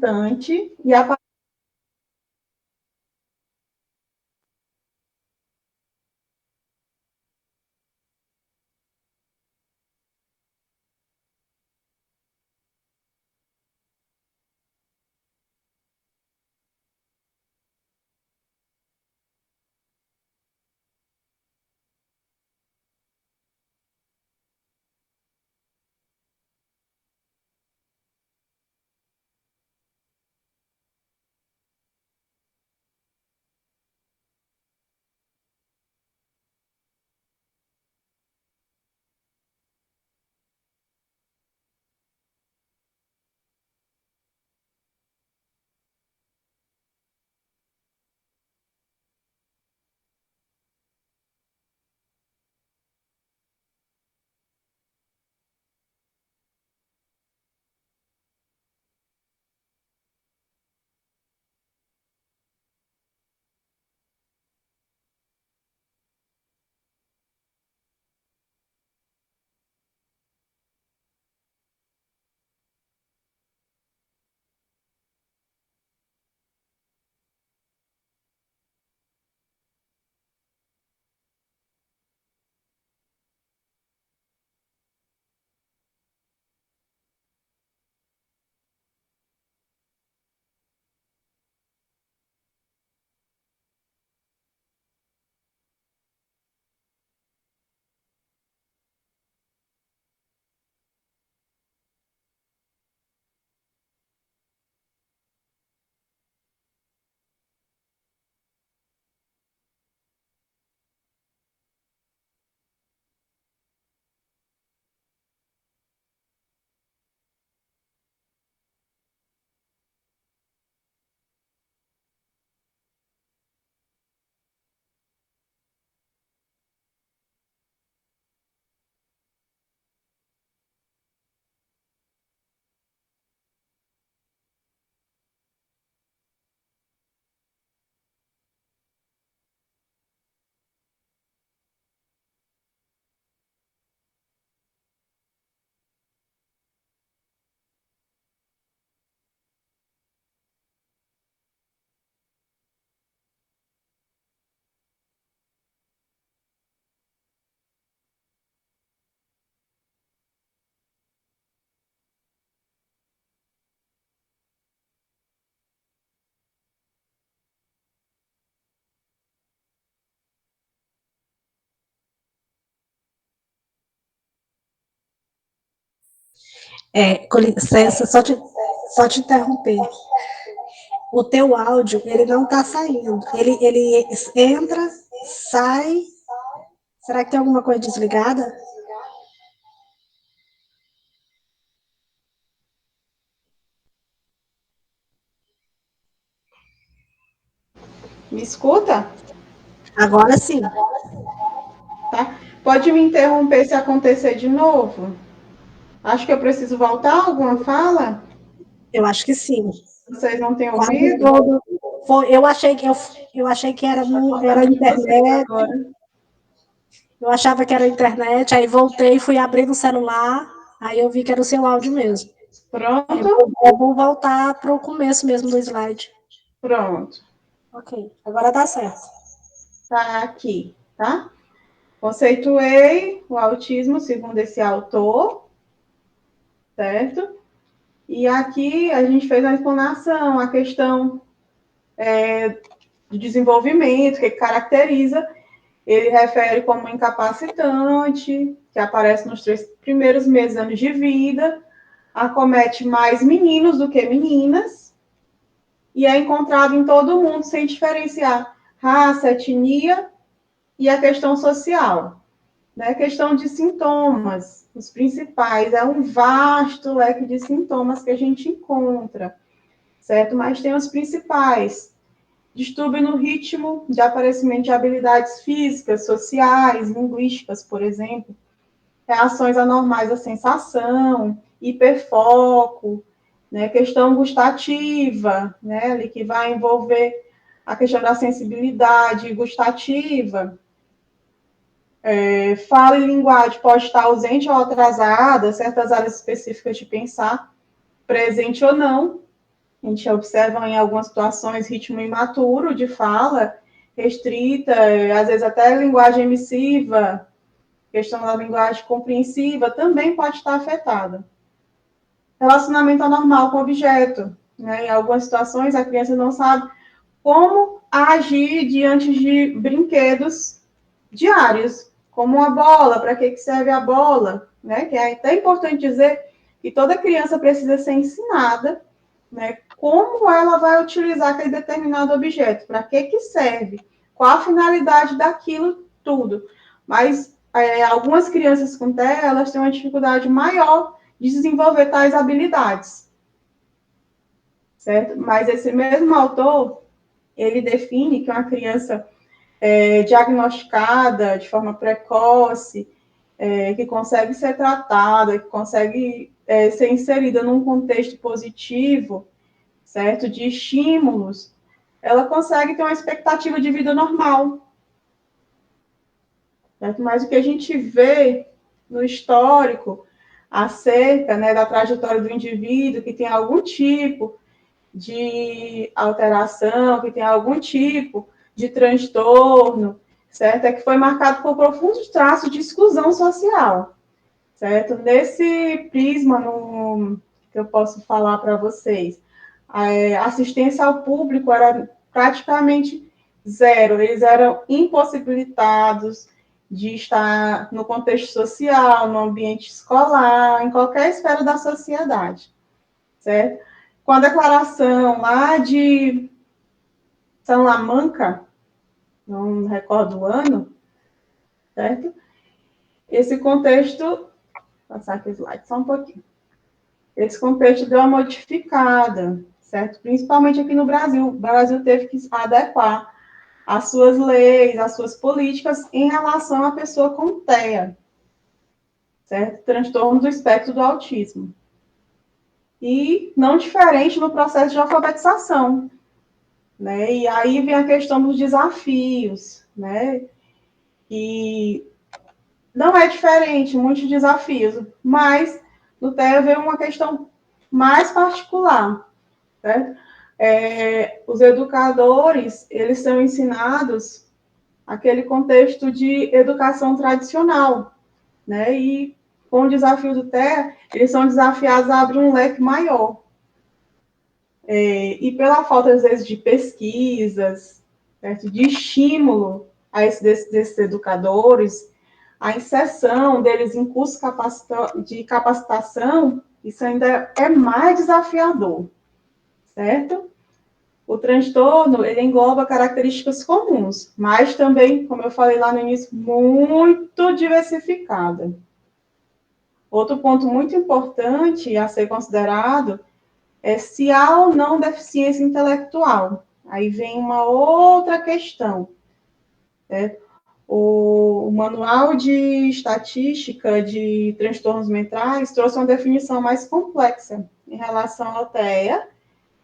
representante e a Com licença, só te interromper. O teu áudio, ele não está saindo. Ele entra, sai. Será que tem alguma coisa desligada? me escuta? Agora sim. Tá? Pode me interromper se acontecer de novo? Acho que eu preciso voltar alguma fala? Eu acho que sim. Vocês não têm Quase ouvido? todo. Eu achei que era, Pode era voltar a de vocês internet. agora. Eu achava que era a internet, aí voltei, fui abrir no celular, aí eu vi que era o seu áudio mesmo. É Pronto? bom, é bom voltar para o começo mesmo do slide. Pronto. Ok, agora dá certo. Tá aqui, tá? Conceituei o autismo segundo esse autor, certo? E aqui a gente fez a explanação, a questão de desenvolvimento, que caracteriza. Ele refere como incapacitante, que aparece nos 3 primeiros anos de vida, acomete mais meninos do que meninas, e é encontrado em todo mundo sem diferenciar raça, etnia e a questão social. Né? Questão de sintomas, os principais, é um vasto leque de sintomas que a gente encontra, certo? Mas tem os principais. Distúrbio no ritmo de aparecimento de habilidades físicas, sociais, linguísticas, por exemplo. Reações anormais à sensação, hiperfoco, né? Questão gustativa, né? Ali que vai envolver a questão da sensibilidade gustativa. Fala e linguagem pode estar ausente ou atrasada, certas áreas específicas de pensar, presente ou não, A gente observa em algumas situações ritmo imaturo de fala, restrita, às vezes até linguagem emissiva, questão da linguagem compreensiva, também pode estar afetada. Relacionamento anormal com o objeto, né? Em algumas situações, a criança não sabe como agir diante de brinquedos diários, como a bola, para que serve a bola, né? Que é até importante dizer que toda criança precisa ser ensinada, né, como ela vai utilizar aquele determinado objeto, para que serve, qual a finalidade daquilo tudo. Mas algumas crianças com TEA, elas têm uma dificuldade maior de desenvolver tais habilidades, certo? Mas esse mesmo autor, ele define que uma criança diagnosticada de forma precoce, que consegue ser tratada, que consegue ser inserida num contexto positivo, certo? De estímulos, ela consegue ter uma expectativa de vida normal, certo? Mas o que a gente vê no histórico acerca, né, da trajetória do indivíduo que tem algum tipo de alteração, que tem algum tipo de transtorno, certo? É que foi marcado por profundos traços de exclusão social, certo? Nesse prisma que eu posso falar para vocês, a assistência ao público era praticamente zero, eles eram impossibilitados de estar no contexto social, no ambiente escolar, em qualquer esfera da sociedade, certo? Com a declaração lá de Salamanca, não recordo o ano, certo? Esse contexto, vou passar aqui o slide só um pouquinho. Esse contexto deu uma modificada, certo? Principalmente aqui no Brasil. O Brasil teve que adequar as suas leis, as suas políticas em relação à pessoa com TEA, certo? Transtorno do espectro do autismo. E não diferente no processo de alfabetização, né? E aí vem a questão dos desafios, né? E não é diferente, muitos desafios, mas no TEA vem uma questão mais particular, certo? Os educadores, eles são ensinados aquele contexto de educação tradicional, né? E com o desafio do TEA, eles são desafiados a abrir um leque maior. E pela falta, às vezes, de pesquisas, certo? De estímulo a desses educadores, a inserção deles em cursos de capacitação, isso ainda é mais desafiador, certo? O transtorno, ele engloba características comuns, mas também, como eu falei lá no início, muito diversificada. Outro ponto muito importante a ser considerado é se há ou não deficiência intelectual. Aí vem uma outra questão, certo? O Manual de Estatística de Transtornos Mentais trouxe uma definição mais complexa em relação ao TEA,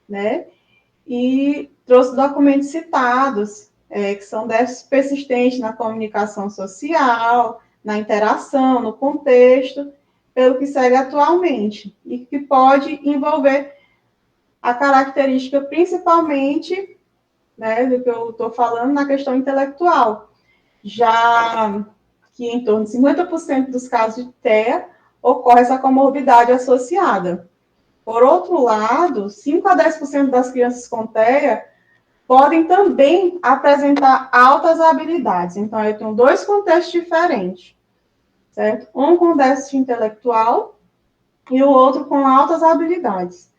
né? E trouxe documentos citados, que são déficits persistentes na comunicação social, na interação, no contexto, pelo que segue atualmente, e que pode envolver a característica principalmente, né, do que eu estou falando, na questão intelectual, já que em torno de 50% dos casos de TEA ocorre essa comorbidade associada. Por outro lado, 5 a 10% das crianças com TEA podem também apresentar altas habilidades. Então, eu tenho dois contextos diferentes, certo? Um com déficit intelectual e o outro com altas habilidades.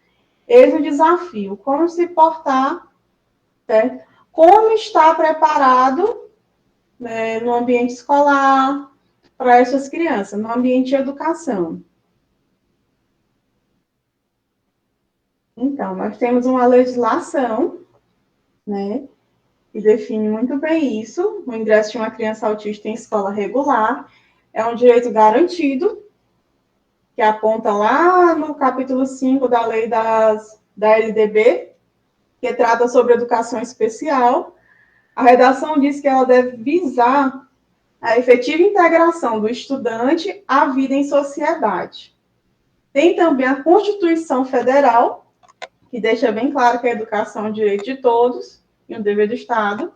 Eis o desafio, como se portar, certo? Como estar preparado, né, no ambiente escolar para essas crianças, no ambiente de educação. Então, nós temos uma legislação, né, que define muito bem isso. O ingresso de uma criança autista em escola regular é um direito garantido, que aponta lá no capítulo 5 da lei da LDB, que trata sobre educação especial. A redação diz que ela deve visar a efetiva integração do estudante à vida em sociedade. Tem também a Constituição Federal, que deixa bem claro que a educação é um direito de todos e um dever do Estado.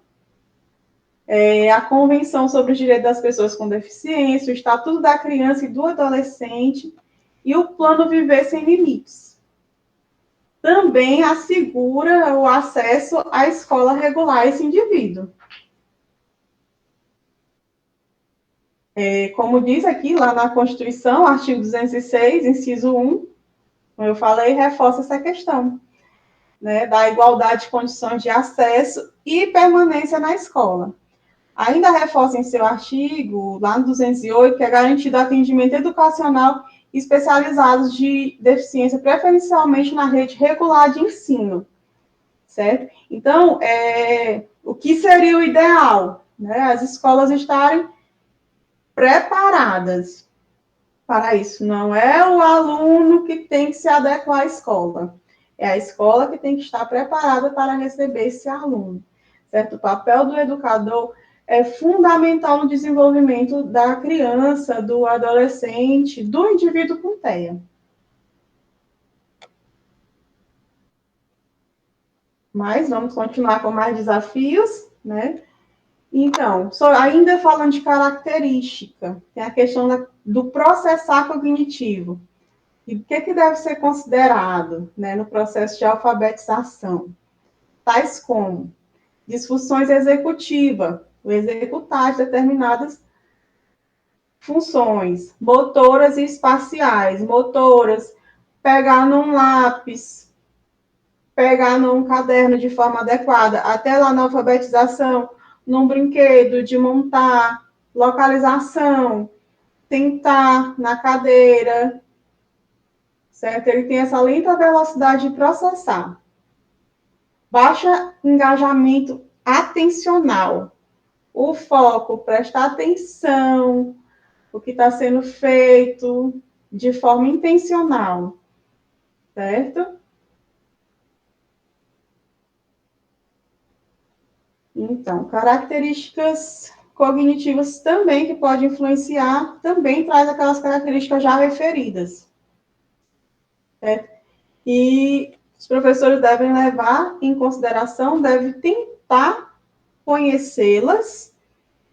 A Convenção sobre os Direitos das Pessoas com Deficiência, o Estatuto da Criança e do Adolescente e o Plano Viver Sem Limites. Também assegura o acesso à escola regular a esse indivíduo. Como diz aqui, lá na Constituição, artigo 206, inciso 1, como eu falei, reforça essa questão, né, da igualdade de condições de acesso e permanência na escola. Ainda reforça em seu artigo, lá no 208, que é garantido atendimento educacional especializado de deficiência, preferencialmente na rede regular de ensino, certo? Então, o que seria o ideal? Né? As escolas estarem preparadas para isso. Não é o aluno que tem que se adequar à escola, é a escola que tem que estar preparada para receber esse aluno, certo? O papel do educador é fundamental no desenvolvimento da criança, do adolescente, do indivíduo com TEA. Mas vamos continuar com mais desafios, né? Então, ainda falando de característica, tem a questão do processar cognitivo. E o que deve ser considerado, né, no processo de alfabetização? Tais como disfunções executivas, o executar de determinadas funções, motoras e espaciais. Motoras, pegar num lápis, pegar num caderno de forma adequada, até lá na alfabetização, num brinquedo, de montar, localização, sentar na cadeira, certo? Ele tem essa lenta velocidade de processar. Baixo engajamento atencional. O foco, prestar atenção, o que está sendo feito de forma intencional, certo? Então, características cognitivas também que podem influenciar, também traz aquelas características já referidas, certo? E os professores devem levar em consideração, devem tentar conhecê-las,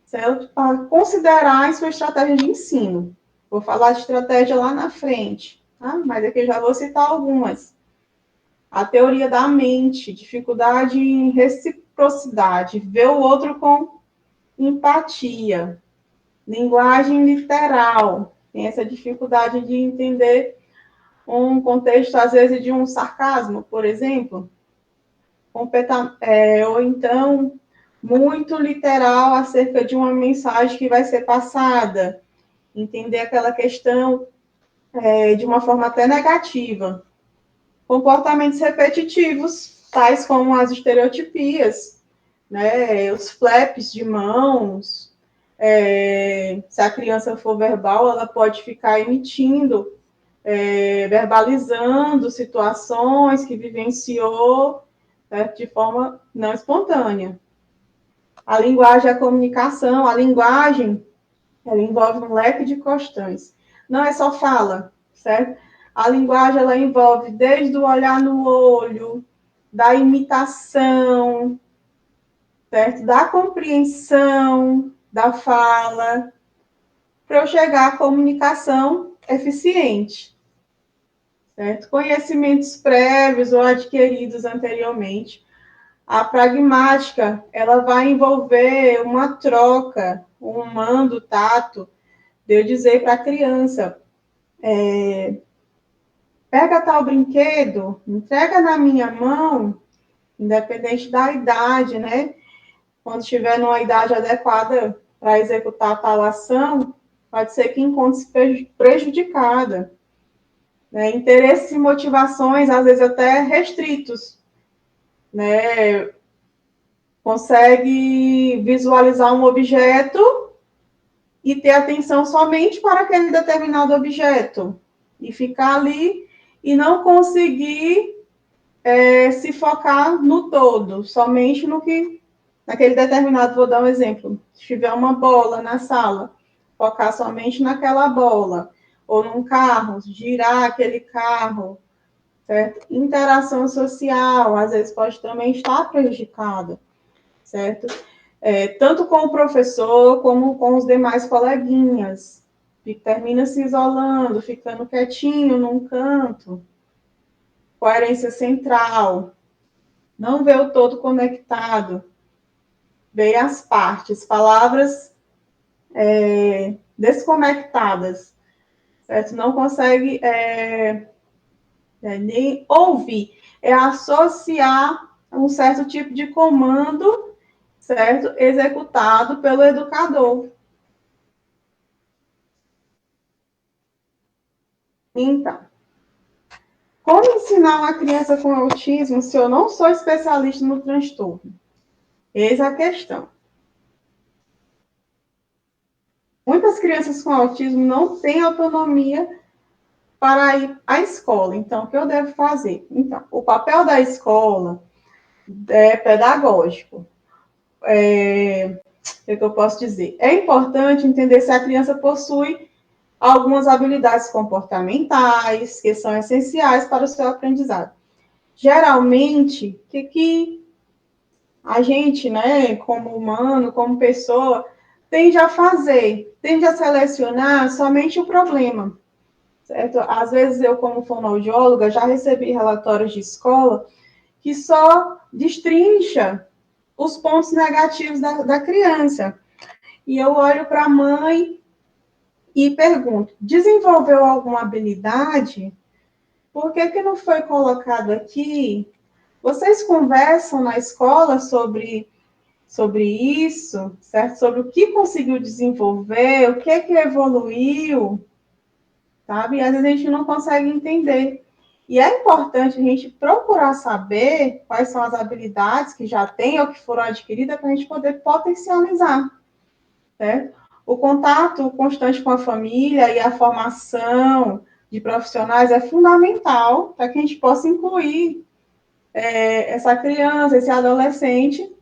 certo? Para considerar em sua estratégia de ensino. Vou falar de estratégia lá na frente, tá? Mas aqui eu já vou citar algumas. A teoria da mente, dificuldade em reciprocidade, ver o outro com empatia. Linguagem literal, tem essa dificuldade de entender um contexto, às vezes, de um sarcasmo, por exemplo, ou então muito literal acerca de uma mensagem que vai ser passada, entender aquela questão de uma forma até negativa. Comportamentos repetitivos, tais como as estereotipias, né, os flaps de mãos, se a criança for verbal, ela pode ficar emitindo, verbalizando situações que vivenciou, certo? De forma não espontânea. A linguagem é a comunicação, a linguagem, ela envolve um leque de questões. Não é só fala, certo? A linguagem, ela envolve desde o olhar no olho, da imitação, certo? Da compreensão da fala, para eu chegar à comunicação eficiente, certo? Conhecimentos prévios ou adquiridos anteriormente. A pragmática, ela vai envolver uma troca, um mando tato, de eu dizer para a criança, pega tal brinquedo, entrega na minha mão, independente da idade, né? Quando estiver numa idade adequada para executar tal ação, pode ser que encontre-se prejudicada. Né? Interesses e motivações, às vezes até restritos, né? Consegue visualizar um objeto e ter atenção somente para aquele determinado objeto, e ficar ali e não conseguir se focar no todo, somente no que, naquele determinado, vou dar um exemplo, se tiver uma bola na sala, focar somente naquela bola, ou num carro, girar aquele carro, certo? Interação social, às vezes pode também estar prejudicada, certo? Tanto com o professor, como com os demais coleguinhas, que termina se isolando, ficando quietinho num canto. Coerência central, não vê o todo conectado, vê as partes, palavras desconectadas, certo? Não consegue nem ouvir, é associar um certo tipo de comando, certo? Executado pelo educador. Então, como ensinar uma criança com autismo se eu não sou especialista no transtorno? Eis a questão. Muitas crianças com autismo não têm autonomia para ir à escola. Então, o que eu devo fazer? Então, o papel da escola é pedagógico. O que eu posso dizer? É importante entender se a criança possui algumas habilidades comportamentais que são essenciais para o seu aprendizado. Geralmente, o que a gente, né, como humano, como pessoa, tende a fazer? Tende a selecionar somente o problema. Certo? Às vezes eu, como fonoaudióloga, já recebi relatórios de escola que só destrincha os pontos negativos da criança. E eu olho para a mãe e pergunto, desenvolveu alguma habilidade? Por que não foi colocado aqui? Vocês conversam na escola sobre isso, certo? Sobre o que conseguiu desenvolver, o que evoluiu, sabe? E às vezes a gente não consegue entender. E é importante a gente procurar saber quais são as habilidades que já tem ou que foram adquiridas para a gente poder potencializar, certo? O contato constante com a família e a formação de profissionais é fundamental para que a gente possa incluir essa criança, esse adolescente,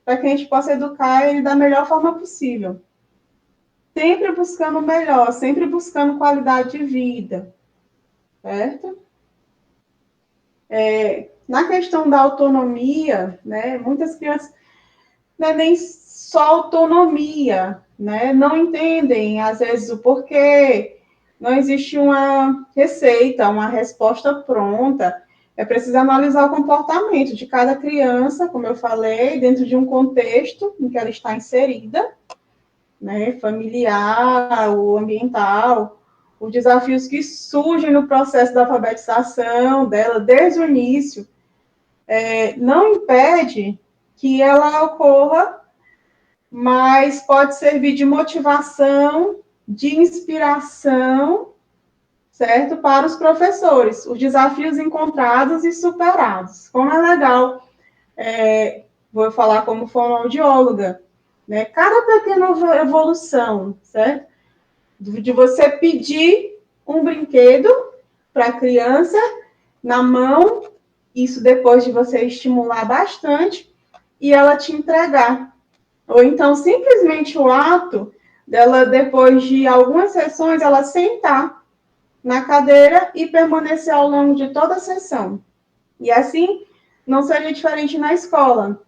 para que a gente possa educar ele da melhor forma possível. Sempre buscando o melhor, sempre buscando qualidade de vida, certo? Na questão da autonomia, né, muitas crianças não é nem só autonomia, né, não entendem, às vezes, o porquê, não existe uma receita, uma resposta pronta, é preciso analisar o comportamento de cada criança, como eu falei, dentro de um contexto em que ela está inserida, né, familiar, o ambiental, os desafios que surgem no processo da alfabetização dela desde o início, não impede que ela ocorra, mas pode servir de motivação, de inspiração, certo? Para os professores, os desafios encontrados e superados. Como é legal, vou falar como fonoaudióloga, né? Cada pequena evolução, certo? De você pedir um brinquedo para a criança na mão, isso depois de você estimular bastante, e ela te entregar. Ou então, simplesmente o ato dela, depois de algumas sessões, ela sentar na cadeira e permanecer ao longo de toda a sessão. E assim, não seria diferente na escola.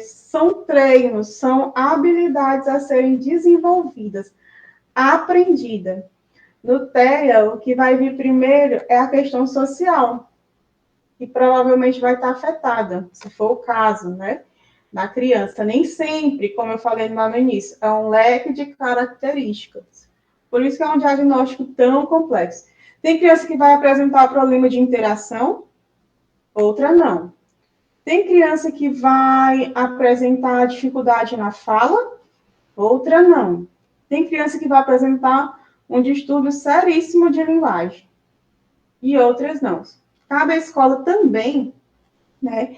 São treinos, são habilidades a serem desenvolvidas, aprendidas. No TEA, o que vai vir primeiro é a questão social, que provavelmente vai estar afetada, se for o caso, né, da criança. Nem sempre, como eu falei lá no início, é um leque de características. Por isso que é um diagnóstico tão complexo. Tem criança que vai apresentar problema de interação, outra não. Tem criança que vai apresentar dificuldade na fala, outra não. Tem criança que vai apresentar um distúrbio seríssimo de linguagem, e outras não. Cabe à escola também, né,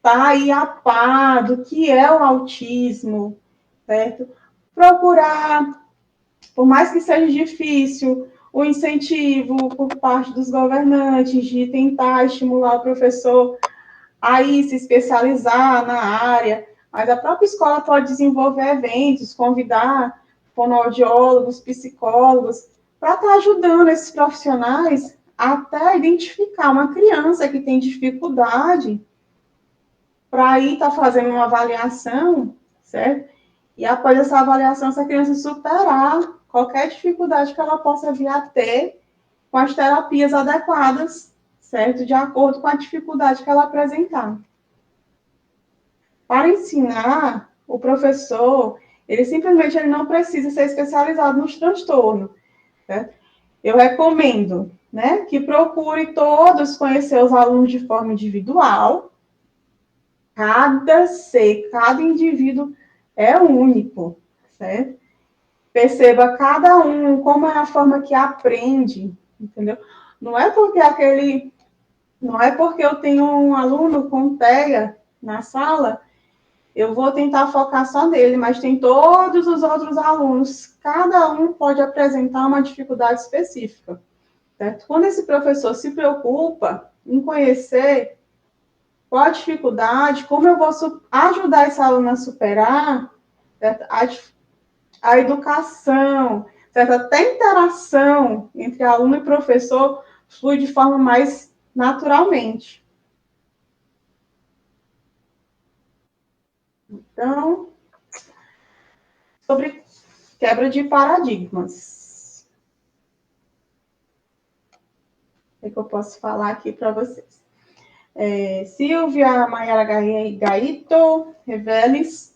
tá aí a par do que é o autismo, certo? Procurar, por mais que seja difícil, o incentivo por parte dos governantes de tentar estimular o professor a ir se especializar na área, mas a própria escola pode desenvolver eventos, convidar fonoaudiólogos, psicólogos, para estar ajudando esses profissionais até identificar uma criança que tem dificuldade para aí estar fazendo uma avaliação, certo? E após essa avaliação, essa criança superar qualquer dificuldade que ela possa vir a ter com as terapias adequadas, certo? De acordo com a dificuldade que ela apresentar. Para ensinar, o professor, ele não precisa ser especializado nos transtornos, certo? Eu recomendo, né, que procure todos conhecer os alunos de forma individual. Cada indivíduo é único, certo? Perceba cada um, como é a forma que aprende, entendeu? Não é porque eu tenho um aluno com TEA na sala, eu vou tentar focar só nele, mas tem todos os outros alunos, cada um pode apresentar uma dificuldade específica, certo? Quando esse professor se preocupa em conhecer qual a dificuldade, como eu vou ajudar esse aluno a superar, certo? A educação, certo? Até a interação entre aluno e professor flui de forma mais naturalmente. Então, sobre quebra de paradigmas. O que eu posso falar aqui para vocês? Silvia Maiara Gaito Reveles,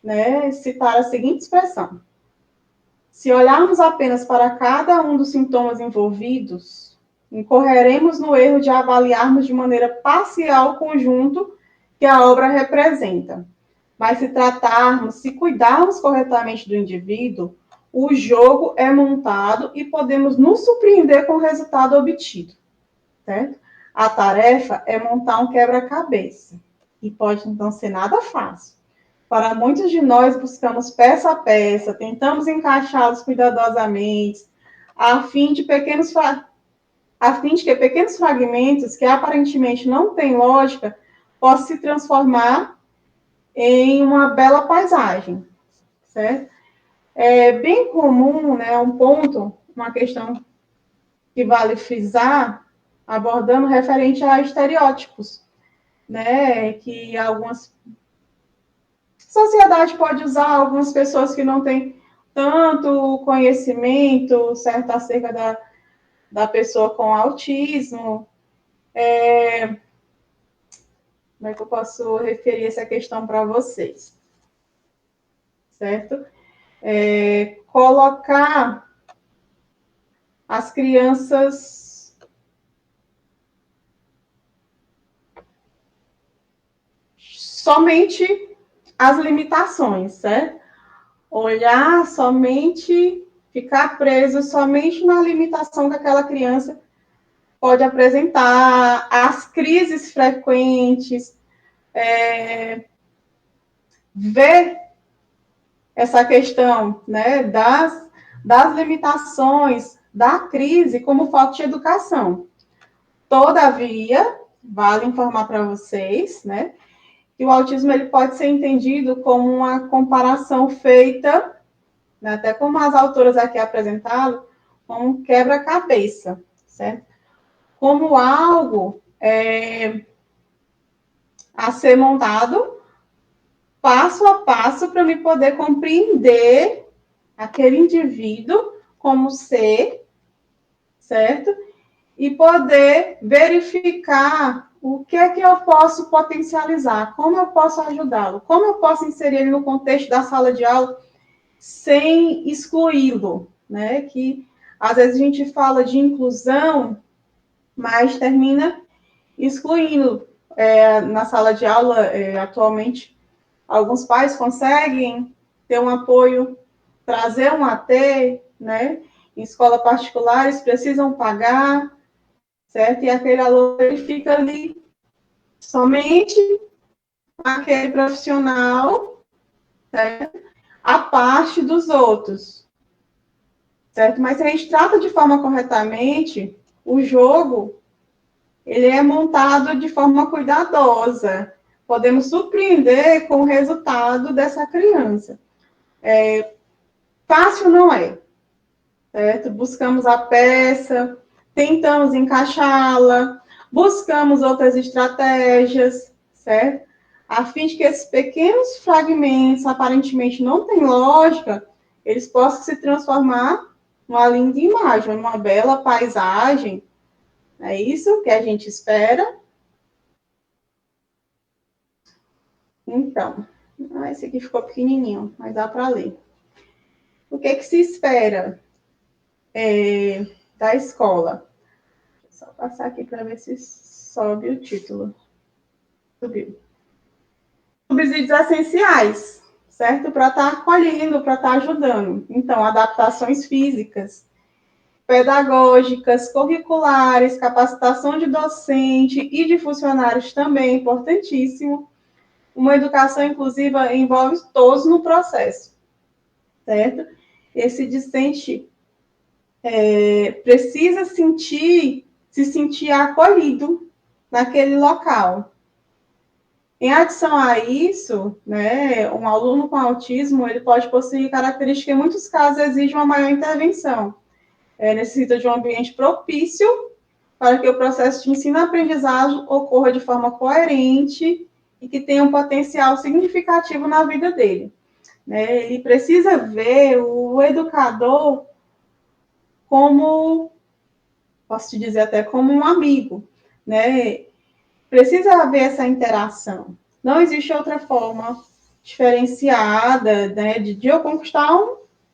né, citar a seguinte expressão: se olharmos apenas para cada um dos sintomas envolvidos, incorreremos no erro de avaliarmos de maneira parcial o conjunto que a obra representa. Mas se cuidarmos corretamente do indivíduo, o jogo é montado e podemos nos surpreender com o resultado obtido, certo? A tarefa é montar um quebra-cabeça, e pode não ser nada fácil. Para muitos de nós, buscamos peça a peça, tentamos encaixá-los cuidadosamente, a fim de que pequenos fragmentos que aparentemente não têm lógica possam se transformar em uma bela paisagem, certo? É bem comum, né, uma questão que vale frisar, abordando referente a estereótipos, né, que algumas sociedade pode usar, algumas pessoas que não têm tanto conhecimento, certo, acerca da pessoa com autismo. Como é que eu posso referir essa questão para vocês? Certo? Colocar as crianças somente as limitações, certo? Olhar somente, ficar preso somente na limitação que aquela criança pode apresentar, as crises frequentes, ver essa questão, né, das limitações da crise como falta de educação. Todavia, vale informar para vocês, né, que o autismo ele pode ser entendido como uma comparação feita, né, até como as autoras aqui apresentaram, como um quebra-cabeça, certo? Como algo a ser montado passo a passo para me poder compreender aquele indivíduo como ser, certo? E poder verificar o que é que eu posso potencializar, como eu posso ajudá-lo, como eu posso inserir ele no contexto da sala de aula sem excluí-lo, né? Que às vezes a gente fala de inclusão, mas termina excluindo. Na sala de aula, atualmente, alguns pais conseguem ter um apoio, trazer um AT, né? Em escola particular, eles precisam pagar, certo? E aquele aluno ele fica ali somente aquele profissional, certo? A parte dos outros, certo? Mas se a gente trata de forma corretamente, o jogo ele é montado de forma cuidadosa. Podemos surpreender com o resultado dessa criança. Fácil não é, certo? Buscamos a peça, tentamos encaixá-la, buscamos outras estratégias, certo? A fim de que esses pequenos fragmentos, aparentemente não têm lógica, eles possam se transformar numa linda imagem, numa bela paisagem. É isso que a gente espera. Então, esse aqui ficou pequenininho, mas dá para ler. O que se espera da escola? Só passar aqui para ver se sobe o título. Subiu. Subsídios essenciais, certo? Para estar acolhendo, para estar ajudando. Então, adaptações físicas, pedagógicas, curriculares, capacitação de docente e de funcionários também, importantíssimo. Uma educação inclusiva envolve todos no processo, certo? Esse discente precisa se sentir acolhido naquele local. Em adição a isso, né, um aluno com autismo, ele pode possuir características que em muitos casos exigem uma maior intervenção. Necessita de um ambiente propício para que o processo de ensino-aprendizagem ocorra de forma coerente e que tenha um potencial significativo na vida dele. Né? Ele precisa ver o educador como, posso te dizer até como um amigo, né? Precisa haver essa interação. Não existe outra forma diferenciada, né, de eu conquistar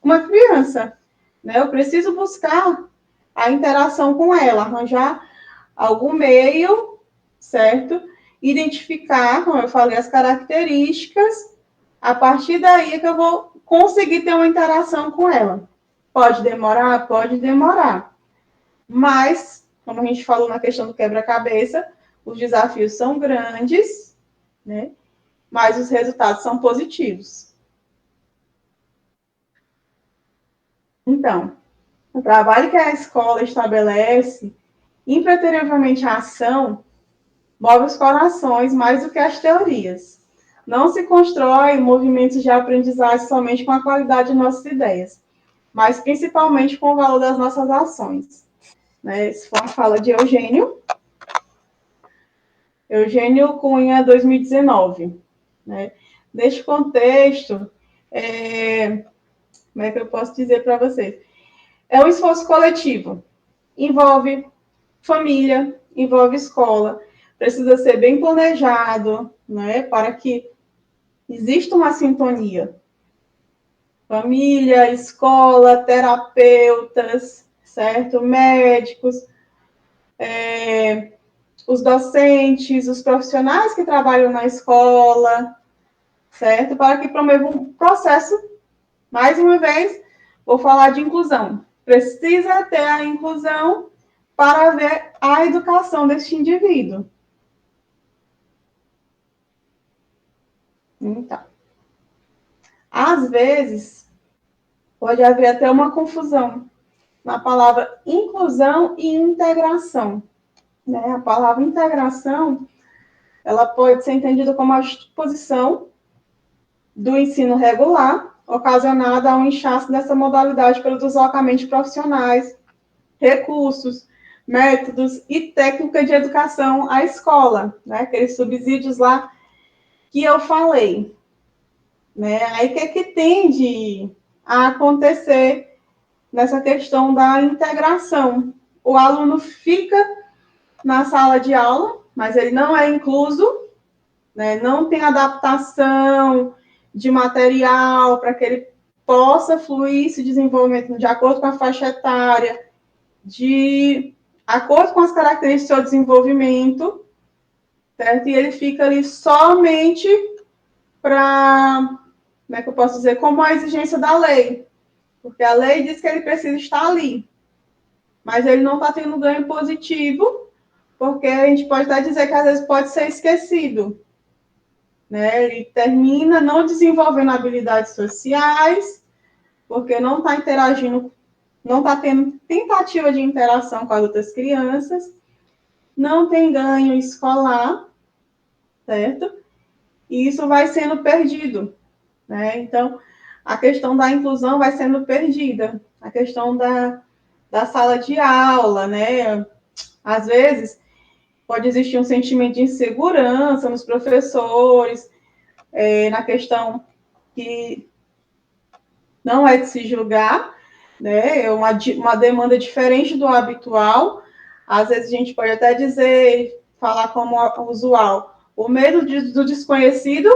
uma criança. Né? Eu preciso buscar a interação com ela, arranjar algum meio, certo? Identificar, como eu falei, as características, a partir daí é que eu vou conseguir ter uma interação com ela. Pode demorar? Pode demorar. Mas, como a gente falou na questão do quebra-cabeça, os desafios são grandes, né? Mas os resultados são positivos. Então, o trabalho que a escola estabelece, impreterivelmente a ação, move os corações mais do que as teorias. Não se constrói movimentos de aprendizagem somente com a qualidade de nossas ideias, mas principalmente com o valor das nossas ações. Né? Essa foi uma fala de Eugênio Cunha, 2019. Né? Neste contexto, como é que eu posso dizer para vocês? É um esforço coletivo. Envolve família, envolve escola. Precisa ser bem planejado, né, para que exista uma sintonia. Família, escola, terapeutas, certo? Médicos, os docentes, os profissionais que trabalham na escola, certo? Para que promovam um processo, mais uma vez, vou falar de inclusão. Precisa ter a inclusão para ver a educação deste indivíduo. Então, às vezes, pode haver até uma confusão na palavra inclusão e integração. Né? A palavra integração, ela pode ser entendida como a disposição do ensino regular, ocasionada ao inchaço dessa modalidade pelo deslocamento de profissionais, recursos, métodos e técnica de educação à escola, né? Aqueles subsídios lá que eu falei. Né? Aí o que, que tende a acontecer nessa questão da integração? O aluno fica na sala de aula, mas ele não é incluso, né? Não tem adaptação de material para que ele possa fluir esse desenvolvimento de acordo com a faixa etária, de acordo com as características do seu desenvolvimento, certo? E ele fica ali somente para, como é que eu posso dizer, como a exigência da lei, porque a lei diz que ele precisa estar ali, mas ele não está tendo ganho positivo, porque a gente pode até dizer que às vezes pode ser esquecido, né? Ele termina não desenvolvendo habilidades sociais, porque não está interagindo, não está tendo tentativa de interação com as outras crianças, não tem ganho escolar, certo? E isso vai sendo perdido, né? Então, a questão da inclusão vai sendo perdida, a questão da sala de aula, né? Às vezes, pode existir um sentimento de insegurança nos professores, na questão que não é de se julgar, né? É uma demanda diferente do habitual. Às vezes a gente pode até dizer, falar como usual, o medo do desconhecido,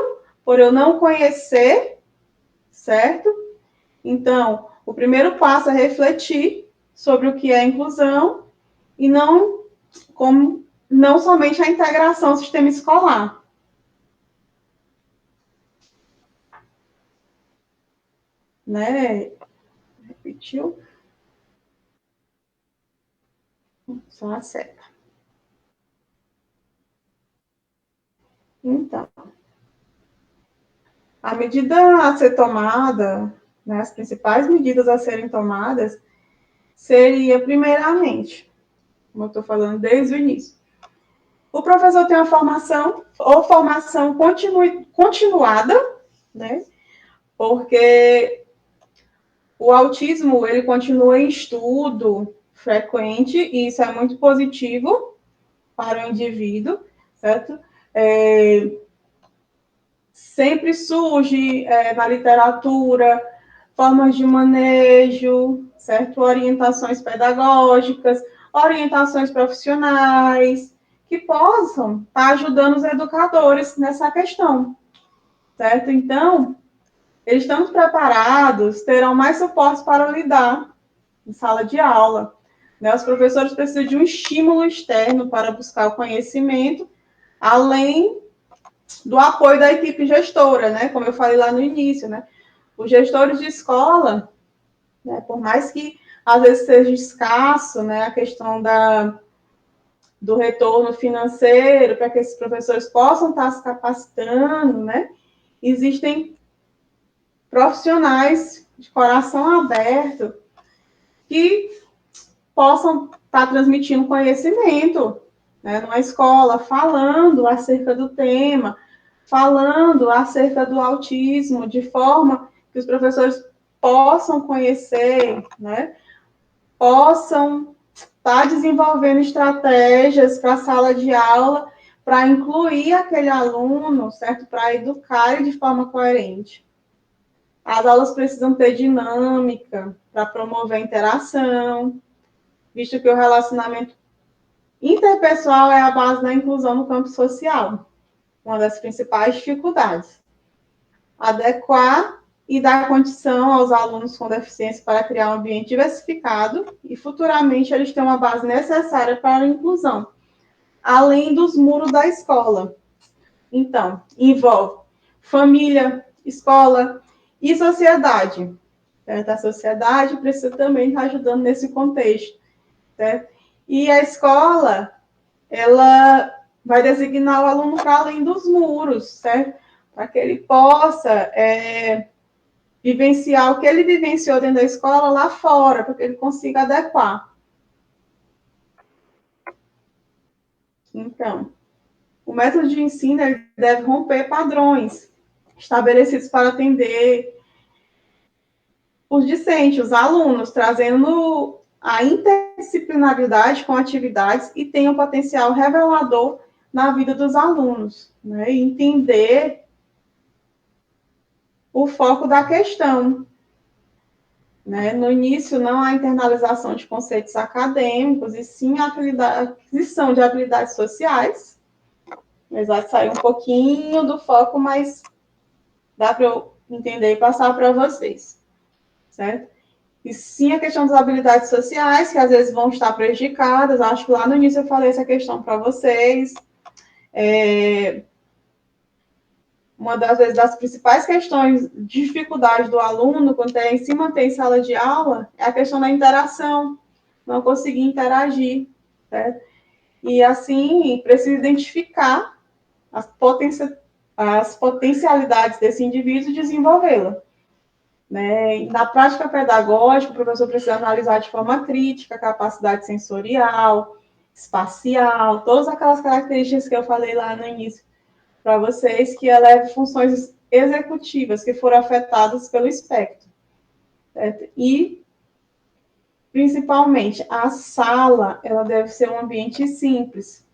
por eu não conhecer, certo? Então, o primeiro passo é refletir sobre o que é inclusão e não somente a integração ao sistema escolar. Né? Repetiu? Só acerta. Então, a medida a ser tomada, né, as principais medidas a serem tomadas, seria, primeiramente, como eu estou falando desde o início, o professor tem uma formação, ou formação continuada, né, porque o autismo, ele continua em estudo frequente, e isso é muito positivo para o indivíduo, certo? Sempre surge na literatura formas de manejo, certo? Orientações pedagógicas, orientações profissionais, que possam estar ajudando os educadores nessa questão, certo? Então, eles estão preparados, terão mais suporte para lidar em sala de aula. Né? Os professores precisam de um estímulo externo para buscar o conhecimento, além do apoio da equipe gestora, né? Como eu falei lá no início, né? Os gestores de escola, né, por mais que às vezes seja escasso, né, a questão do retorno financeiro, para que esses professores possam estar se capacitando, né, existem profissionais de coração aberto que possam estar transmitindo conhecimento, né, numa escola, falando acerca do tema, falando acerca do autismo, de forma que os professores possam conhecer, né, possam estar desenvolvendo estratégias para a sala de aula, para incluir aquele aluno, certo? Para educar ele de forma coerente. As aulas precisam ter dinâmica para promover a interação, visto que o relacionamento interpessoal é a base da inclusão no campo social, uma das principais dificuldades. Adequar e dar condição aos alunos com deficiência para criar um ambiente diversificado e futuramente eles têm uma base necessária para a inclusão, além dos muros da escola. Então, envolve família, escola e sociedade. Certo? A sociedade precisa também estar ajudando nesse contexto. Certo? E a escola, ela vai designar o aluno para além dos muros, certo? Para que ele possa vivenciar o que ele vivenciou dentro da escola lá fora, para que ele consiga adequar. Então, o método de ensino deve romper padrões estabelecidos para atender os discentes, os alunos, trazendo a interdisciplinaridade com atividades e tem um potencial revelador na vida dos alunos, né? E entender o foco da questão. Né? No início, não há internalização de conceitos acadêmicos, e sim a aquisição de habilidades sociais. Mas vai sair um pouquinho do foco, mas dá para eu entender e passar para vocês. Certo? E sim a questão das habilidades sociais, que às vezes vão estar prejudicadas. Acho que lá no início eu falei essa questão para vocês. Uma das vezes das principais questões de dificuldade do aluno quando é em se manter em sala de aula é a questão da interação, não conseguir interagir, certo? E assim precisa identificar as potencialidades desse indivíduo e desenvolvê-la. Né? E na prática pedagógica, o professor precisa analisar de forma crítica a capacidade sensorial, espacial, todas aquelas características que eu falei lá no início para vocês, que eleve funções executivas que foram afetadas pelo espectro. Certo? E Principalmente, a sala, ela deve ser um ambiente simples.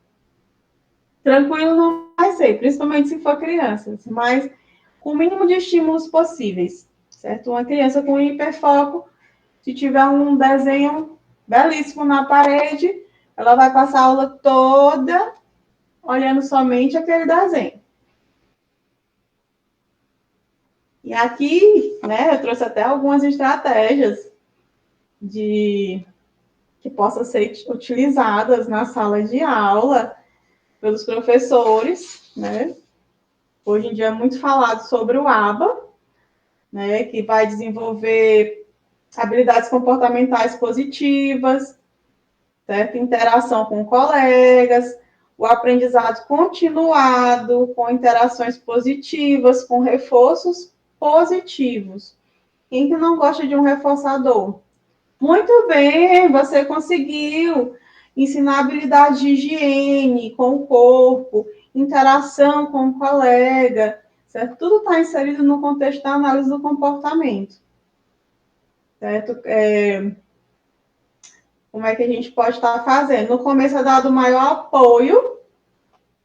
Tranquilo não vai ser, principalmente se for criança, mas com o mínimo de estímulos possíveis, certo? Uma criança com hiperfoco, se tiver um desenho belíssimo na parede, ela vai passar a aula toda olhando somente aquele desenho. E aqui, né, eu trouxe até algumas estratégias que possam ser utilizadas na sala de aula pelos professores, né? Hoje em dia é muito falado sobre o ABA, né, que vai desenvolver habilidades comportamentais positivas, certo? Interação com colegas, o aprendizado continuado, com interações positivas, com reforços positivos. Quem que não gosta de um reforçador? Muito bem, você conseguiu ensinar habilidades de higiene com o corpo, interação com o colega, certo? Tudo está inserido no contexto da análise do comportamento, certo? Como é que a gente pode estar fazendo? No começo é dado maior apoio,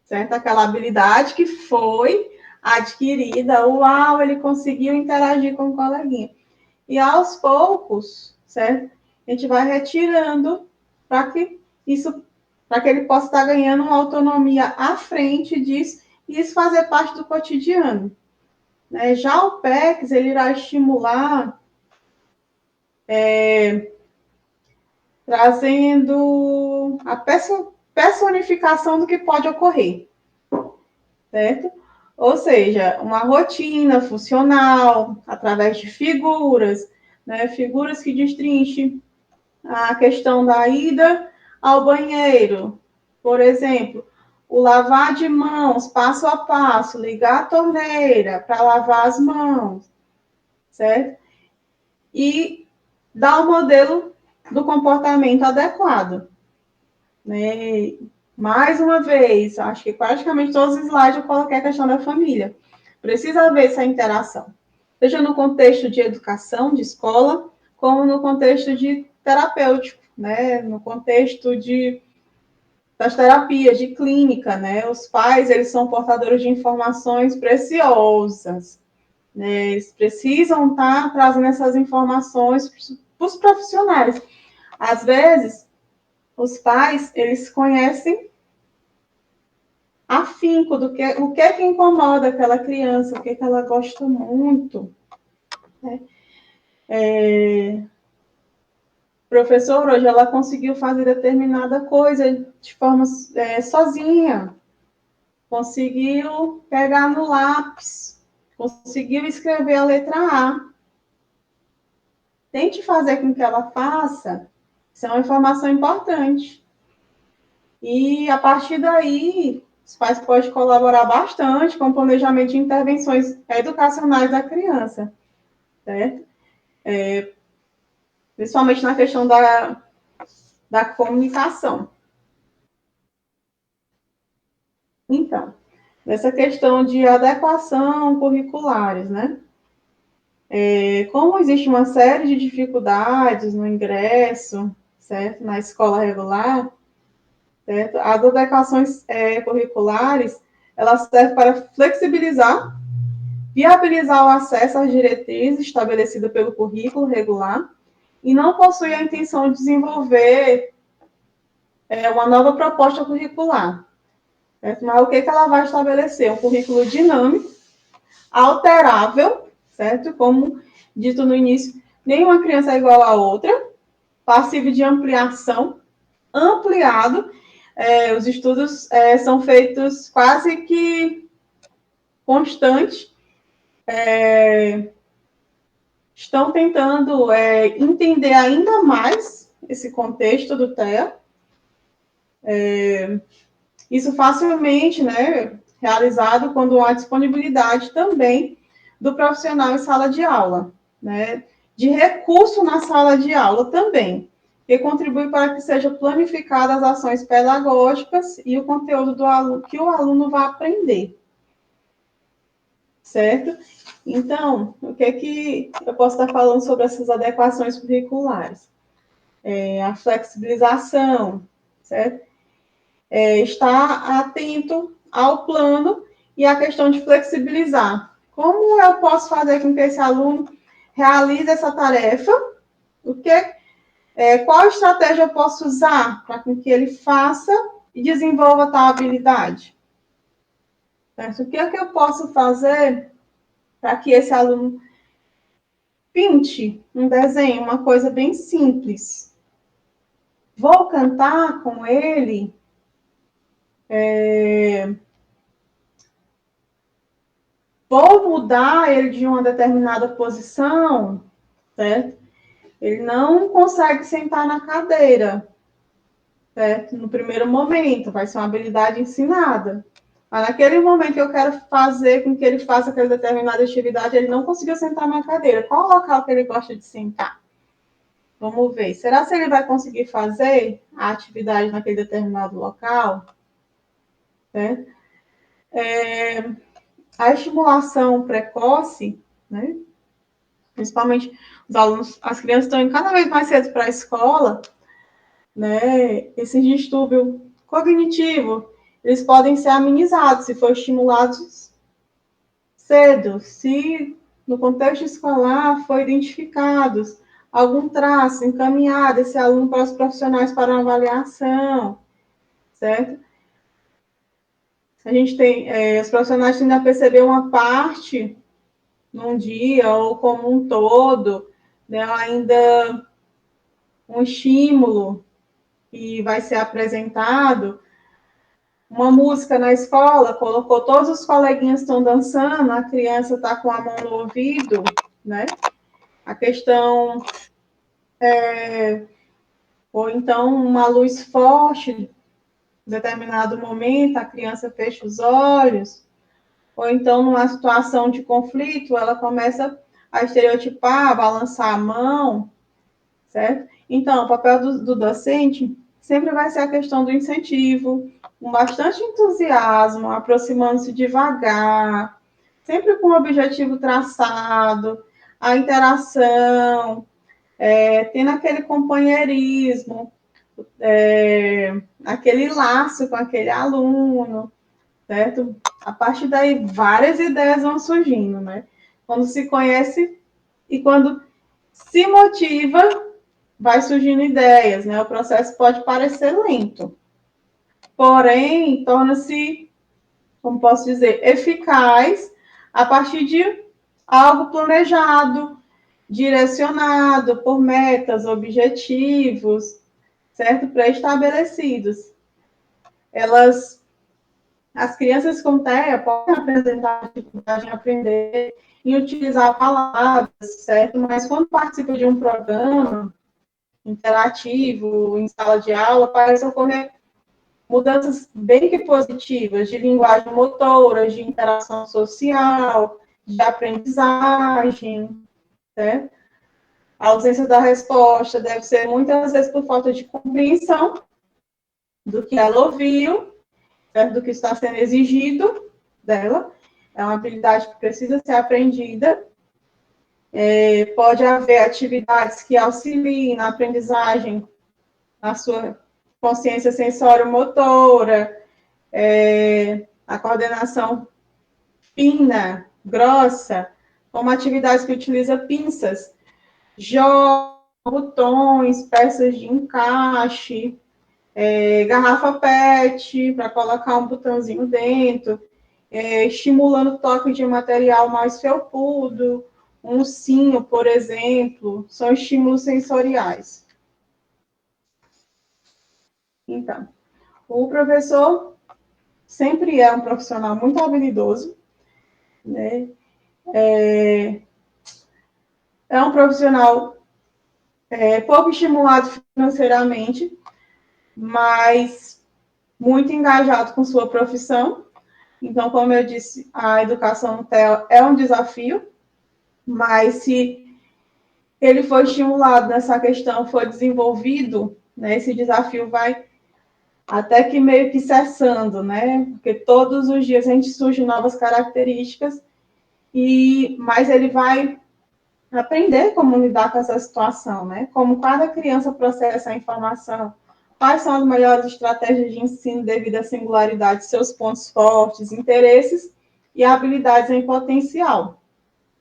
certo? Aquela habilidade que foi adquirida, uau, ele conseguiu interagir com o coleguinha. E aos poucos, certo? A gente vai retirando para que ele possa estar ganhando uma autonomia à frente disso e isso fazer parte do cotidiano. Né? Já o PECs, ele irá estimular trazendo a personificação do que pode ocorrer, certo? Ou seja, uma rotina funcional, através de figuras, né? Figuras que destrinchem a questão da ida ao banheiro, por exemplo, o lavar de mãos, passo a passo, ligar a torneira para lavar as mãos, certo? E dar o modelo do comportamento adequado, né? Mais uma vez, acho que praticamente todos os slides eu coloquei a questão da família. Precisa haver essa interação, seja no contexto de educação, de escola, como no contexto de terapêutico, né? No contexto das terapias, de clínica, né? Os pais, eles são portadores de informações preciosas, né? Eles precisam estar trazendo essas informações para os profissionais. Às vezes, os pais, eles conhecem afinco do que o que é que incomoda aquela criança, o que é que ela gosta muito, né? Professor, hoje ela conseguiu fazer determinada coisa de forma sozinha, conseguiu pegar no lápis, conseguiu escrever a letra A. Tente fazer com que ela faça, isso é uma informação importante. E a partir daí, os pais podem colaborar bastante com o planejamento de intervenções educacionais da criança, certo? Principalmente na questão da comunicação. Então, nessa questão de adequação curriculares, né? Como existe uma série de dificuldades no ingresso, certo? Na escola regular, certo? As adequações curriculares, elas servem para flexibilizar, viabilizar o acesso às diretrizes estabelecidas pelo currículo regular e não possui a intenção de desenvolver uma nova proposta curricular. Certo? Mas o que ela vai estabelecer? Um currículo dinâmico, alterável, certo? Como dito no início, nenhuma criança é igual a outra, passivo de ampliação, ampliado. Os estudos são feitos quase que constantes, estão tentando entender ainda mais esse contexto do TEA. Isso facilmente, né, realizado quando há disponibilidade também do profissional em sala de aula, né, de recurso na sala de aula também, que contribui para que sejam planificadas as ações pedagógicas e o conteúdo do aluno, que o aluno vai aprender, certo? Então, o que é que eu posso estar falando sobre essas adequações curriculares? a flexibilização, certo? Estar atento ao plano e à questão de flexibilizar. Como eu posso fazer com que esse aluno realize essa tarefa? Qual estratégia eu posso usar para que ele faça e desenvolva tal habilidade? Certo? O que é que eu posso fazer para que esse aluno pinte um desenho, uma coisa bem simples? Vou cantar com ele vou mudar ele de uma determinada posição, certo? Ele não consegue sentar na cadeira, certo? No primeiro momento, vai ser uma habilidade ensinada. Mas naquele momento que eu quero fazer com que ele faça aquela determinada atividade, ele não conseguiu sentar na cadeira. Qual o local que ele gosta de sentar? Vamos ver. Será que ele vai conseguir fazer a atividade naquele determinado local? Certo? A estimulação precoce, né? Principalmente os alunos, as crianças estão indo cada vez mais cedo para a escola, né? Esse distúrbio cognitivo, eles podem ser amenizados se for estimulados cedo, se no contexto escolar foi identificados algum traço, encaminhado esse aluno para os profissionais para uma avaliação, certo? A gente tem, os profissionais tendem a perceber uma parte num dia ou como um todo, né, ainda um estímulo que vai ser apresentado, uma música na escola, colocou todos os coleguinhas estão dançando, a criança está com a mão no ouvido, né? A questão ou então uma luz forte, em determinado momento, a criança fecha os olhos, ou então numa situação de conflito, ela começa a estereotipar, a balançar a mão, certo? Então, o papel do docente sempre vai ser a questão do incentivo, com bastante entusiasmo, aproximando-se devagar, sempre com o objetivo traçado, a interação, tendo aquele companheirismo, aquele laço com aquele aluno, certo? A partir daí, várias ideias vão surgindo, né? Quando se conhece e quando se motiva, vai surgindo ideias, né? O processo pode parecer lento, porém, torna-se, como posso dizer, eficaz a partir de algo planejado, direcionado por metas, objetivos, certo? Pré-estabelecidos. As crianças com TEA podem apresentar dificuldade em aprender, em utilizar palavras, certo? Mas quando participa de um programa interativo, em sala de aula, parece ocorrer mudanças bem que positivas de linguagem motora, de interação social, de aprendizagem, certo? A ausência da resposta deve ser muitas vezes por falta de compreensão do que ela ouviu, certo? Do que está sendo exigido dela. É uma habilidade que precisa ser aprendida. Pode haver atividades que auxiliem na aprendizagem, na sua consciência sensório-motora, a coordenação fina, grossa, como atividades que utilizam pinças, jogos, botões, peças de encaixe, garrafa PET, para colocar um botãozinho dentro, estimulando o toque de material mais felpudo, um ursinho, por exemplo, são estímulos sensoriais. Então, o professor sempre é um profissional muito habilidoso, né? É um profissional pouco estimulado financeiramente, mas muito engajado com sua profissão. Então, como eu disse, a educação no TEA é um desafio, mas se ele for estimulado nessa questão, for desenvolvido, né, esse desafio vai até que meio que cessando, né? Porque todos os dias a gente surge novas características, mas ele vai aprender como lidar com essa situação, né? Como cada criança processa a informação, quais são as melhores estratégias de ensino devido à singularidade de seus pontos fortes, interesses e habilidades em potencial,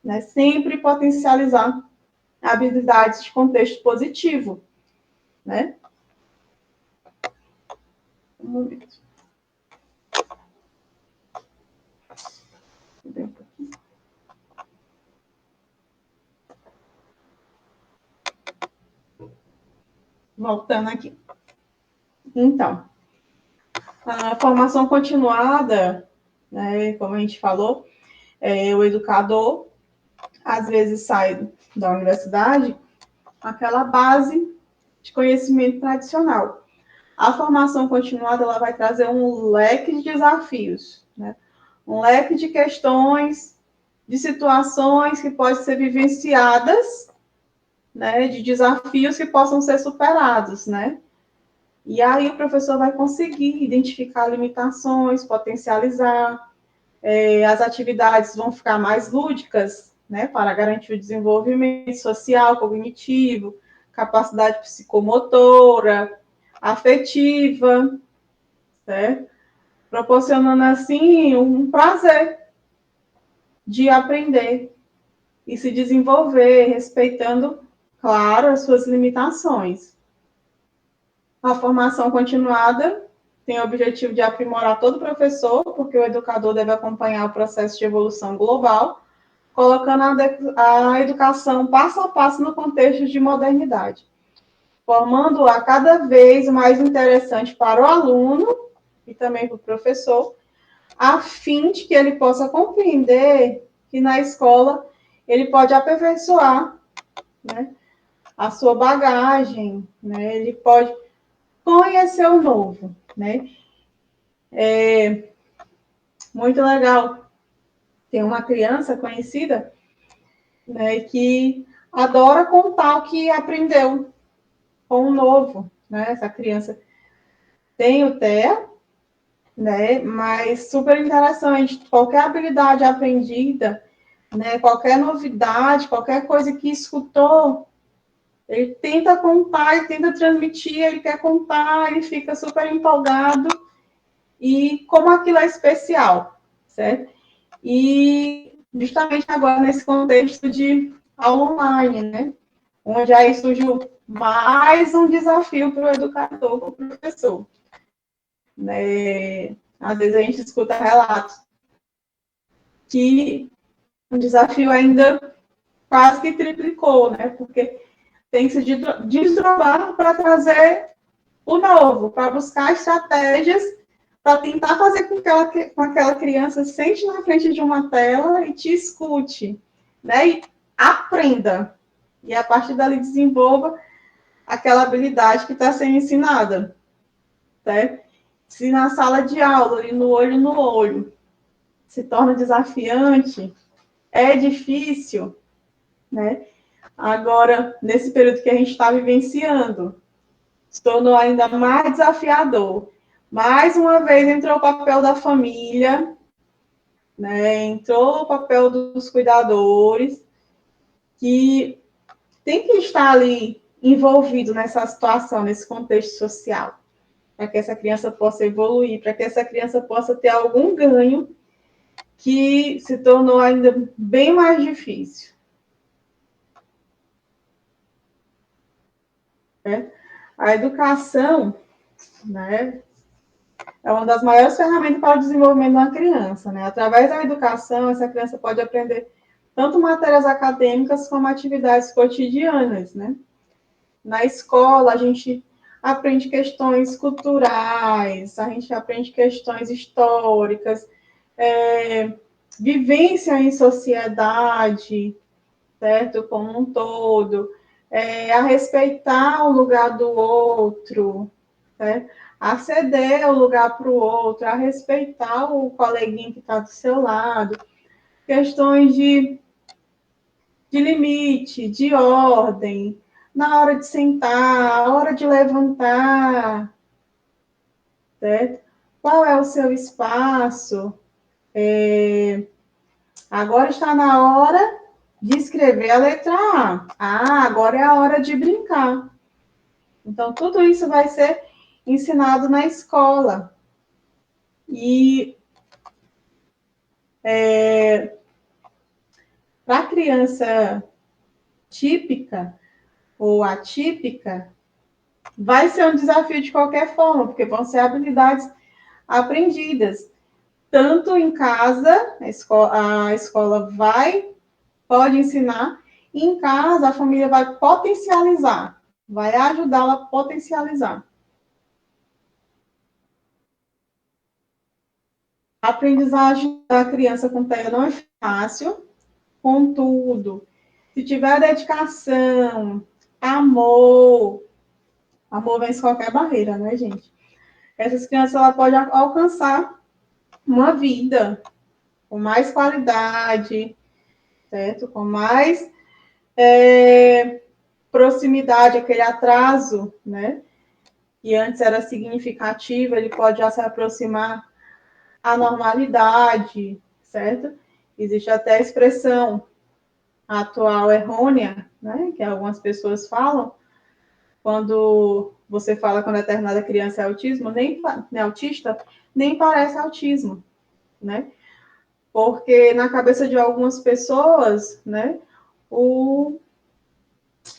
né? Sempre potencializar habilidades de contexto positivo, né? Um momento. Voltando aqui. Então, a formação continuada, né, como a gente falou, o educador, às vezes, sai da universidade com aquela base de conhecimento tradicional. A formação continuada ela vai trazer um leque de desafios, né? Um leque de questões, de situações que podem ser vivenciadas, né? De desafios que possam ser superados, né? E aí o professor vai conseguir identificar limitações, potencializar, as atividades vão ficar mais lúdicas, né, para garantir o desenvolvimento social, cognitivo, capacidade psicomotora, afetiva, certo? Proporcionando, assim, um prazer de aprender e se desenvolver, respeitando, claro, as suas limitações. A formação continuada tem o objetivo de aprimorar todo professor, porque o educador deve acompanhar o processo de evolução global, colocando a educação passo a passo no contexto de modernidade, formando-a cada vez mais interessante para o aluno e também para o professor, a fim de que ele possa compreender que na escola ele pode aperfeiçoar, né, a sua bagagem, né, ele pode conhecer o novo, né. É muito legal. Tem uma criança conhecida, né, que adora contar o que aprendeu com o novo, né? Essa criança tem o TEA, né? Mas super interessante, qualquer habilidade aprendida, né? Qualquer novidade, qualquer coisa que escutou, ele tenta contar, ele tenta transmitir, ele quer contar, ele fica super empolgado e como aquilo é especial, certo? E justamente agora nesse contexto de aula online, né? Onde aí surgiu mais um desafio para o educador, para o professor. Né? Às vezes a gente escuta relatos que o desafio ainda quase que triplicou, né? Porque tem que se desdobrar para trazer o novo, para buscar estratégias para tentar fazer com aquela criança sente na frente de uma tela e te escute, né? E aprenda. E a partir dali desenvolva aquela habilidade que está sendo ensinada, certo? Se na sala de aula, ali no olho, se torna desafiante, é difícil, né? Agora, nesse período que a gente está vivenciando, se tornou ainda mais desafiador. Mais uma vez entrou o papel da família, né? Entrou o papel dos cuidadores, que tem que estar ali envolvido nessa situação, nesse contexto social, para que essa criança possa evoluir, para que essa criança possa ter algum ganho que se tornou ainda bem mais difícil. Né? A educação, né, é uma das maiores ferramentas para o desenvolvimento de uma criança. Né? Através da educação, essa criança pode aprender tanto matérias acadêmicas como atividades cotidianas. Né? Na escola, a gente aprende questões culturais, a gente aprende questões históricas, vivência em sociedade, certo? Como um todo, a respeitar o lugar do outro, certo? A ceder o lugar para o outro, a respeitar o coleguinha que está do seu lado, questões de limite, de ordem, na hora de sentar, a hora de levantar, certo? Qual é o seu espaço? Agora está na hora de escrever a letra A. Ah, agora é a hora de brincar. Então, tudo isso vai ser ensinado na escola. E para a criança típica ou atípica, vai ser um desafio de qualquer forma, porque vão ser habilidades aprendidas. Tanto em casa, a escola pode ensinar, e em casa a família vai potencializar, vai ajudá-la a potencializar. A aprendizagem da criança com TEA não é fácil, contudo, se tiver dedicação, amor vence qualquer barreira, né, gente? Essas crianças ela podem alcançar uma vida com mais qualidade, certo? Com mais proximidade, aquele atraso, né? Que antes era significativo, ele pode já se aproximar à normalidade, certo? Existe até a expressão atual errônea, né? Que algumas pessoas falam, quando você fala com determinada criança é autismo, nem autista, nem parece autismo, né? Porque na cabeça de algumas pessoas, né,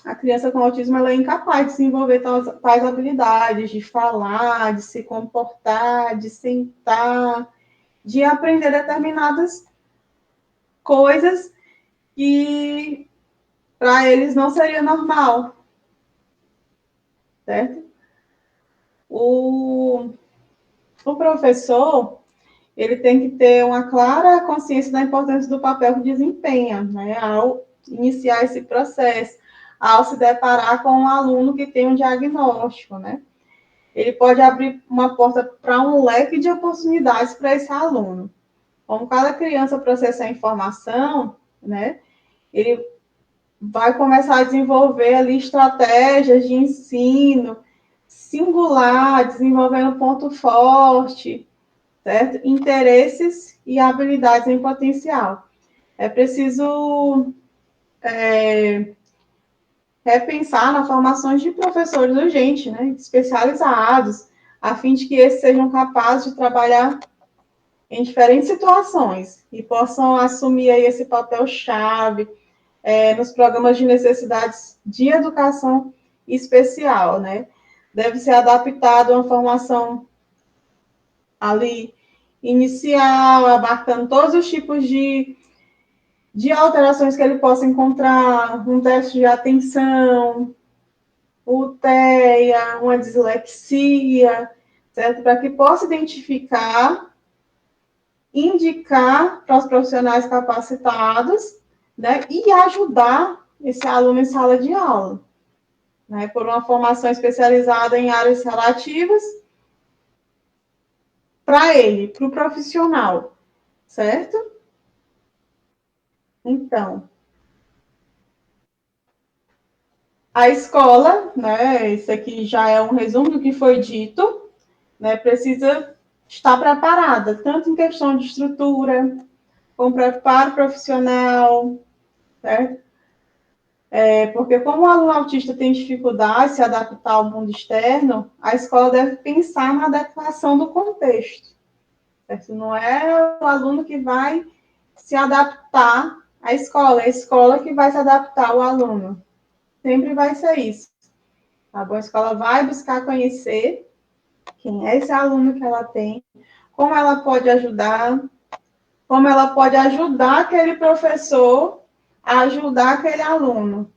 a criança com autismo ela é incapaz de desenvolver tais habilidades, de falar, de se comportar, de sentar, de aprender determinadas coisas que para eles não seria normal, certo? O professor, ele tem que ter uma clara consciência da importância do papel que desempenha, né, ao iniciar esse processo, ao se deparar com um aluno que tem um diagnóstico, né? Ele pode abrir uma porta para um leque de oportunidades para esse aluno. Como cada criança processa a informação, né, ele vai começar a desenvolver ali estratégias de ensino singular, desenvolvendo ponto forte, certo? Interesses e habilidades em potencial. É preciso repensar na formação de professores urgentes, né, especializados, a fim de que esses sejam capazes de trabalhar em diferentes situações e possam assumir aí esse papel-chave nos programas de necessidades de educação especial, né? Deve ser adaptado a uma formação ali inicial, abarcando todos os tipos de alterações que ele possa encontrar, um déficit de atenção, o TEA, uma dislexia, certo? Para que possa identificar, indicar para os profissionais capacitados, né? E ajudar esse aluno em sala de aula, né? Por uma formação especializada em áreas relativas para ele, para o profissional, certo? Então, a escola, né? Isso aqui já é um resumo do que foi dito, né? Precisa estar preparada, tanto em questão de estrutura, com preparo profissional, certo? Porque como o aluno autista tem dificuldade de se adaptar ao mundo externo, a escola deve pensar na adequação do contexto, certo? Não é o aluno que vai se adaptar à escola, é a escola que vai se adaptar ao aluno. Sempre vai ser isso. Tá bom? A escola vai buscar conhecer quem é esse aluno que ela tem, como ela pode ajudar, como ela pode ajudar aquele professor a ajudar aquele aluno,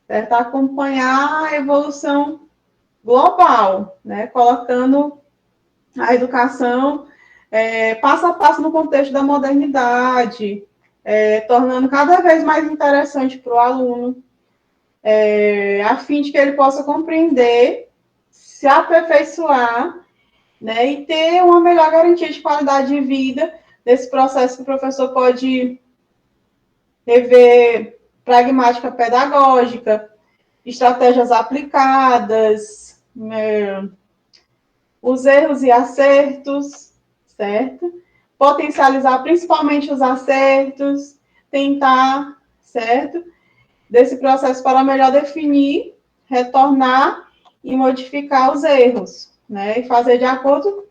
certo? Acompanhar a evolução global, né? Colocando a educação passo a passo no contexto da modernidade, tornando cada vez mais interessante para o aluno, a fim de que ele possa compreender, se aperfeiçoar, né, e ter uma melhor garantia de qualidade de vida nesse processo que o professor pode rever pragmática pedagógica, estratégias aplicadas, os erros e acertos, certo? Potencializar principalmente os acertos, tentar certo? Desse processo para melhor definir, retornar e modificar os erros, né? E fazer de acordo,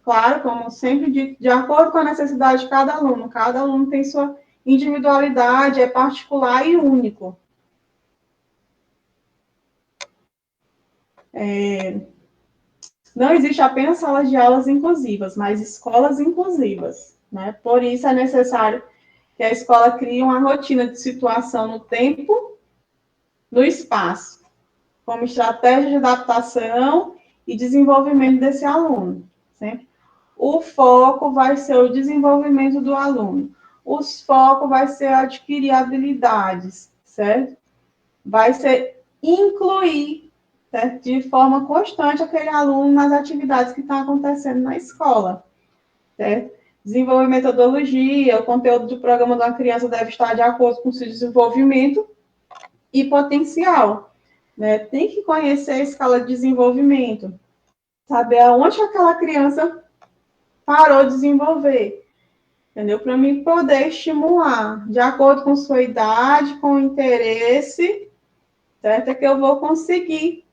claro, como sempre dito, de acordo com a necessidade de cada aluno. Cada aluno tem sua individualidade, é particular e único. Não existe apenas salas de aulas inclusivas, mas escolas inclusivas, né? Por isso é necessário que a escola crie uma rotina de situação no tempo, no espaço, como estratégia de adaptação e desenvolvimento desse aluno. Sempre. O foco vai ser o desenvolvimento do aluno. O foco vai ser adquirir habilidades, certo? Vai ser incluir, certo? De forma constante aquele aluno nas atividades que estão acontecendo na escola, certo? Desenvolver metodologia, o conteúdo do programa da criança deve estar de acordo com o seu desenvolvimento e potencial, né? Tem que conhecer a escala de desenvolvimento, saber aonde aquela criança parou de desenvolver, entendeu? Para mim poder estimular, de acordo com sua idade, com o interesse, certo? É que eu vou conseguir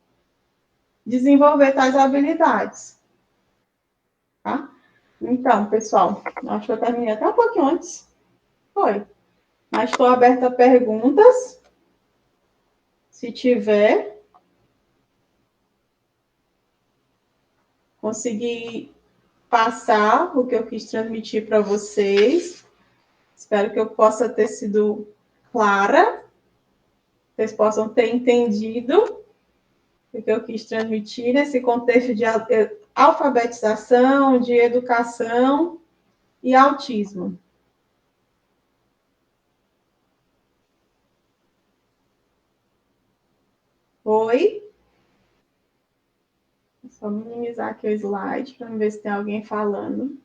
desenvolver tais habilidades, tá? Então, pessoal, acho que eu terminei até um pouquinho antes. Foi. Mas estou aberta a perguntas. Se tiver, consegui passar o que eu quis transmitir para vocês. Espero que eu possa ter sido clara, vocês possam ter entendido o que eu quis transmitir nesse contexto de alfabetização, de educação e autismo. Oi? Vou só minimizar aqui o slide para ver se tem alguém falando.